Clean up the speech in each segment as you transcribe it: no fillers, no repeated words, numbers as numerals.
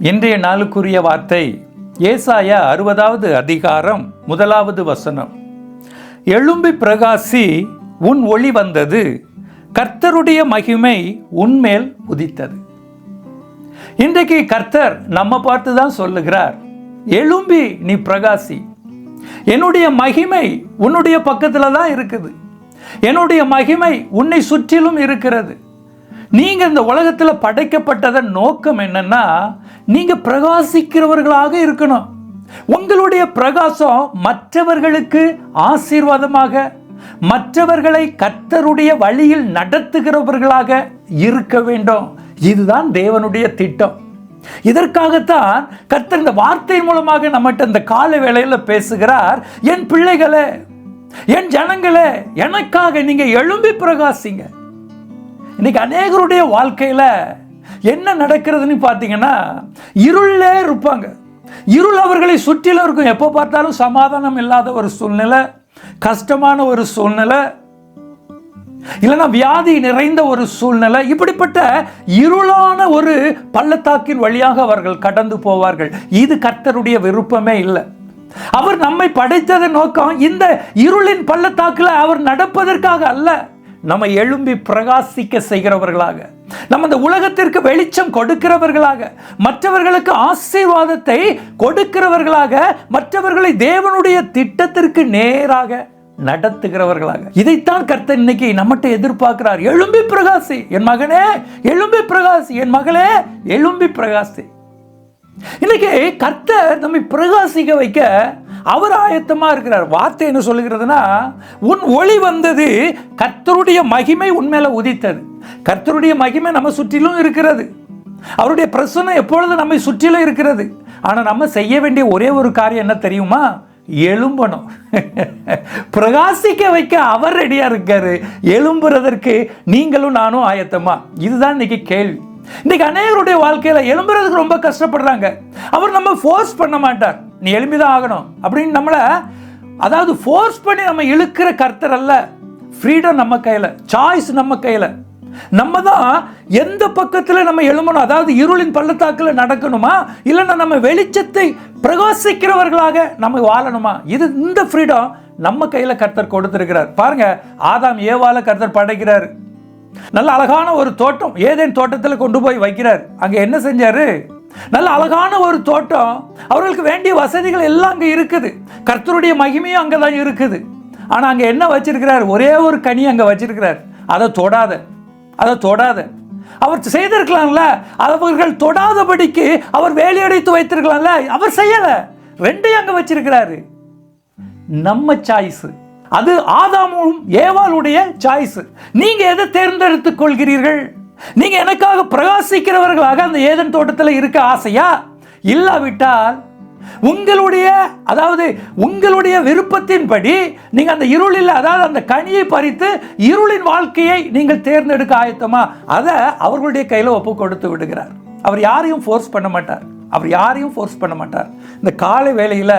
இன்றைய நாளுக்குரிய வார்த்தை ஏசாயா 60வது அதிகாரம் 1வது வசனம். எழும்பி பிரகாசி, உன் ஒளி வந்தது, கர்த்தருடைய மகிமை உன்மேல் உதித்தது. இன்றைக்கு கர்த்தர் நம்ம பார்த்து தான் சொல்லுகிறார், எழும்பி நீ பிரகாசி. என்னுடைய மகிமை உன்னுடைய பக்கத்தில் தான் இருக்குது. என்னுடைய மகிமை உன்னை சுற்றிலும் இருக்கிறது. நீங்க இந்த உலகத்தில் படைக்கப்பட்டதன் நோக்கம் என்னன்னா, நீங்க பிரகாசிக்கிறவர்களாக இருக்கணும். உங்களுடைய பிரகாசம் மற்றவர்களுக்கு ஆசீர்வாதமாக, மற்றவர்களை கர்த்தருடைய வழியில் நடத்துகிறவர்களாக இருக்க வேண்டும். இதுதான் தேவனுடைய திட்டம். இதற்காகத்தான் கர்த்தர் இந்த வார்த்தை மூலமாக நம்மகிட்ட இந்த கால வேளையில் பேசுகிறார். என் பிள்ளைகளே, என் ஜனங்களே, எனக்காக நீங்க எழும்பி பிரகாசிங்க. இன்னைக்கு அநேகருடைய வாழ்க்கையில என்ன நடக்கிறதுன்னு பார்த்தீங்கன்னா, இருளே இருப்பாங்க. இருள் அவர்களை சுற்றிலும் இருக்கும். எப்போ பார்த்தாலும் சமாதானம் இல்லாத ஒரு சூழ்நிலை, கஷ்டமான ஒரு சூழ்நிலை, இல்லைன்னா வியாதி நிறைந்த ஒரு சூழ்நிலை. இப்படிப்பட்ட இருளான ஒரு பள்ளத்தாக்கின் வழியாக அவர்கள் கடந்து போவார்கள். இது கர்த்தருடைய விருப்பமே இல்லை. அவர் நம்மை படைத்ததன் நோக்கம் இந்த இருளின் பள்ளத்தாக்கில் அவர் நடப்பதற்காக அல்ல, நம்ம எழும்பி பிரகாசிக்க செய்கிறவர்களாக, நம்ம இந்த உலகத்திற்கு வெளிச்சம் கொடுக்கிறவர்களாக, மற்றவர்களுக்கு ஆசீர்வாதத்தை கொடுக்கிறவர்களாக, மற்றவர்களை தேவனுடைய திட்டத்திற்கு நேராக நடத்துகிறவர்களாக. இதைத்தான் கர்த்தர் இன்னைக்கு நம்மகிட்ட எதிர்பார்க்கிறார். எழும்பி பிரகாசி என் மகனே, எழும்பி பிரகாசி என் மகளே, எழும்பி பிரகாசி. இன்னைக்கு கர்த்தர் நம்மை பிரகாசிக்க வைக்க அவர் ஆயத்தமா இருக்கிறார். வார்த்தை என்ன சொல்லுகிறதுனா, உன் ஒளி வந்தது, கர்த்தருடைய மகிமை உன்மேல உதித்தது. கர்த்தருடைய மகிமை நம்ம சுற்றிலும் இருக்கிறது. அவருடைய பிரசன்னம் எப்பொழுதும் நம்மை சுற்றிலும் இருக்கிறது. ஆனா நம்ம செய்ய வேண்டிய ஒரே ஒரு காரியம் என்ன தெரியுமா? எழும்பணும். பிரகாசிக்க வைக்க அவர் ரெடியா இருக்காரு. எழும்புறதற்கு நீங்களும் நானும் ஆயத்தமா? இதுதான் இன்னைக்கு கேள்வி. இன்னைக்கு அநேகருடைய வாழ்க்கையில எழும்புறதுக்கு ரொம்ப கஷ்டப்படுறாங்க. அவர் நம்ம ஃபோர்ஸ் பண்ண மாட்டார், நீ எழும்பிதான் ஆகணும் அப்படின்னு நம்மளை, அதாவது ஃபோர்ஸ் பண்ணி நம்ம இழுக்கிற கர்த்தர் அல்ல. ஃப்ரீடம் நம்ம கையில, சாய்ஸ் நம்ம கையில. நம்ம தான் எந்த பக்கத்தில் நம்ம எழும்பணும். அதாவது இருளின் பள்ளத்தாக்கில் நடக்கணுமா, இல்லைன்னா நம்ம வெளிச்சத்தை பிரகாசிக்கிறவர்களாக நம்ம வாழணுமா, இது இந்த ஃப்ரீடம் நம்ம கையில கர்த்தர் கொடுத்திருக்கிறார். பாருங்க, ஆதாம் ஏவாளை கர்த்தர் படைக்கிறார். நல்ல அழகான ஒரு தோட்டம் ஏதேன் தோட்டத்தில் கொண்டு போய் வைக்கிறார். அங்க என்ன செஞ்சாரு? நல்ல அழகான ஒரு தோட்டம், அவர்களுக்கு வேண்டிய வசதிகள் எல்லாம் அங்க இருக்குது. கர்த்தருடைய மகிமையும் அங்கதான் இருக்குது. ஆனா அங்க என்ன வச்சிருக்கிறார்? ஒரே ஒரு கனி அங்க வச்சிருக்கிறார். அதை தொடாத, அதை தொடாத. அவர் செய்திருக்கலாம்ல, அவர்கள் தொடாதபடிக்கு அவர் வேலையடைத்து வைத்திருக்கலாம்ல, அவர் செய்யல. ரெண்டையும் அங்க வச்சிருக்கிறாரு. நம்ம சாய்ஸ் அது. ஆதாமும் ஏவாளுடைய சாய்ஸ். நீங்க எதை தேர்ந்தெடுத்துக் கொள்கிறீர்கள்? நீங்க எனக்காக பிரகாசிக்கிறவர்களாக அந்த ஏதேன் தோட்டத்தில் இருக்க ஆசையா? இல்லாவிட்டால் உங்களுடைய, அதாவது உங்களுடைய விருப்பத்தின்படி நீங்க அந்த இருளில், அதாவது அந்த கனியை பறித்து இருளின் வாழ்க்கையை நீங்கள் தேர்ந்தெடுக்க ஆயத்தமா? அதை அவர்களுடைய கையில ஒப்பு கொடுத்து விடுகிறார். அவர் யாரையும் ஃபோர்ஸ் பண்ண மாட்டார். அவர் யாரையும் ஃபோர்ஸ் பண்ண மாட்டார். இந்த காலை வேளையில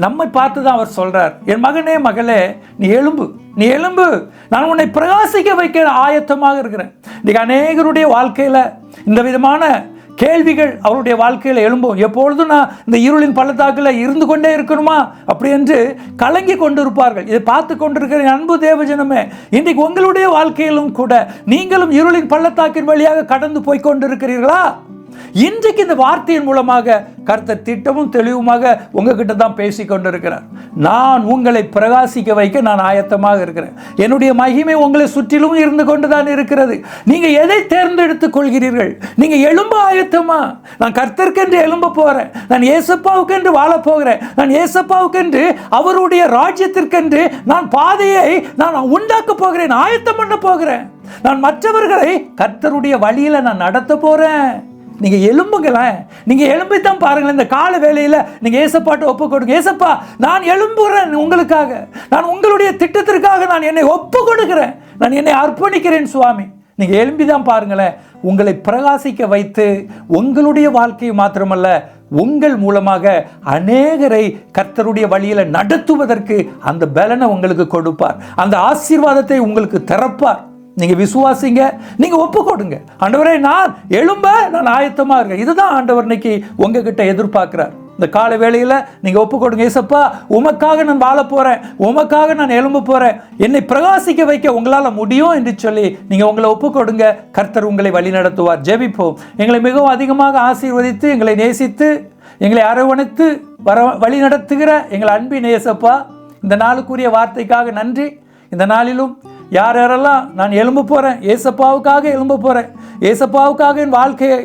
நம்மை பார்த்து தான் அவர் சொல்றார், என் மகனே மகளே, நீ எழும்பு, நீ எழும்பு, நான் உன்னை பிரகாசிக்க வைக்க ஆயத்தமாக இருக்கிறேன். இன்னைக்கு அநேகருடைய வாழ்க்கையில இந்த விதமான கேள்விகள் அவருடைய வாழ்க்கையில் எழும்பும். எப்பொழுதும் நான் இந்த இருளின் பள்ளத்தாக்கில் இருந்து கொண்டே இருக்கணுமா அப்படி என்று கலங்கி கொண்டிருப்பார்கள். இதை பார்த்து கொண்டிருக்கிற அன்பு தேவஜனமே, இன்றைக்கு உங்களுடைய வாழ்க்கையிலும் கூட நீங்களும் இருளின் பள்ளத்தாக்கின் வழியாக கடந்து போய் கொண்டிருக்கிறீர்களா? இன்றைக்கு இந்த வார்த்தையின் மூலமாக கர்த்தர் திட்டமும் தெளிவுமாக உங்ககிட்ட தான் பேசி கொண்டிருக்கிறார். நான் உங்களை பிரகாசிக்க வைக்க நான் ஆயத்தமாக இருக்கிறேன். என்னுடைய மகிமை உங்களை சுற்றிலும் இருந்து கொண்டுதான் இருக்கிறது. நீங்க எதை தேர்ந்தெடுத்துக் கொள்கிறீர்கள்? நீங்க எழும்ப ஆயத்தமா? நான் கர்த்தருக்கென்று எழும்ப போறேன், நான் ஏசப்பாவுக்கென்று வாழ போகிறேன், நான் ஏசப்பாவுக்கென்று அவருடைய ராஜ்யத்திற்கென்று நான் பாதையை நான் உண்டாக்க போகிறேன், ஆயத்தம் பண்ண போகிறேன். நான் மற்றவர்களை கர்த்தருடைய வழியில நான் நடத்த போறேன். நீங்க எழும்புங்களேன். நீங்க எழும்பித்தான் பாருங்களேன். இந்த கால வேளையில நீங்க ஏசப்பாட்ட ஒப்பு கொடுங்க. ஏசப்பா, நான் எழும்புறேன் உங்களுக்காக, நான் உங்களுடைய திட்டத்திற்காக நான் என்னை ஒப்பு கொடுக்கிறேன், நான் என்னை அர்ப்பணிக்கிறேன் சுவாமி. நீங்க எழும்பிதான் பாருங்களேன். உங்களை பிரகாசிக்க வைத்து உங்களுடைய வாழ்க்கையை மாத்திரமல்ல, உங்கள் மூலமாக அநேகரை கர்த்தருடைய வழியில நடத்துவதற்கு அந்த பலனை உங்களுக்கு கொடுப்பார். அந்த ஆசீர்வாதத்தை உங்களுக்கு திறப்பார். நீங்கள் விசுவாசிங்க, நீங்கள் ஒப்பு கொடுங்க. ஆண்டவரே, நான் எழும்ப நான் ஆயத்தமாக இருக்கேன். இதுதான் ஆண்டவர் இன்னைக்கு உங்ககிட்ட எதிர்பார்க்கிறார். இந்த கால வேளையில் நீங்கள் ஒப்பு கொடுங்க. ஏசப்பா, உமக்காக நான் வாழ போகிறேன், உமக்காக நான் எழும்ப போகிறேன், என்னை பிரகாசிக்க வைக்க உங்களால் முடியும் என்று சொல்லி நீங்கள் உங்களை ஒப்பு கொடுங்க. கர்த்தர் உங்களை வழி நடத்துவார். ஜெபிப்போம். எங்களை மிகவும் அதிகமாக ஆசீர்வதித்து, எங்களை நேசித்து, எங்களை அரவணைத்து வழி நடத்துகிற எங்கள் அன்பின் ஏசப்பா, இந்த நாளுக்குரிய வார்த்தைக்காக நன்றி. இந்த நாளிலும் யார் யாரெல்லாம் நான் எழும்ப போகிறேன், ஏசப்பாவுக்காக எழும்ப போகிறேன், ஏசப்பாவுக்காக என் வாழ்க்கையை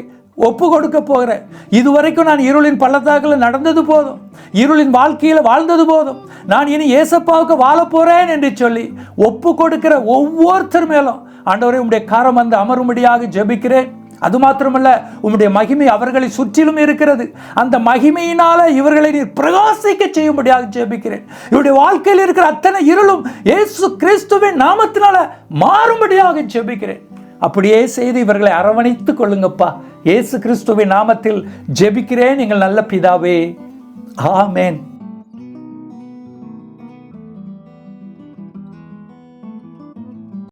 ஒப்பு கொடுக்க போகிறேன், இதுவரைக்கும் நான் இருளின் பள்ளத்தாக்கில் நடந்தது போதும், இருளின் வாழ்க்கையில் வாழ்ந்தது போதும், நான் இனி ஏசப்பாவுக்கு வாழ போகிறேன் என்று சொல்லி ஒப்பு கொடுக்கிற ஒவ்வொருத்தர் மேலும் ஆண்டவரே உம்முடைய கரம் வந்து அமரும்படியாக ஜெபிக்கிறேன். அது மாத்திரமல்ல, உம்முடைய மகிமை அவர்களை சுற்றிலும் இருக்கிறது. அந்த மகிமையினால இவர்களை நீர் பிரகாசிக்க செய்யும்படியாக ஜெபிக்கிறேன். இவருடைய வாழ்க்கையில் இருக்கிற அத்தனை இருளும் இயேசு கிறிஸ்துவின் நாமத்தினால மாறும்படியாக ஜெபிக்கிறேன். அப்படியே செய்து இவர்களை அரவணைத்துக் கொள்ளுங்கப்பா. இயேசு கிறிஸ்துவின் நாமத்தில் ஜெபிக்கிறேன் எங்கள் நல்ல பிதாவே, ஆமென்.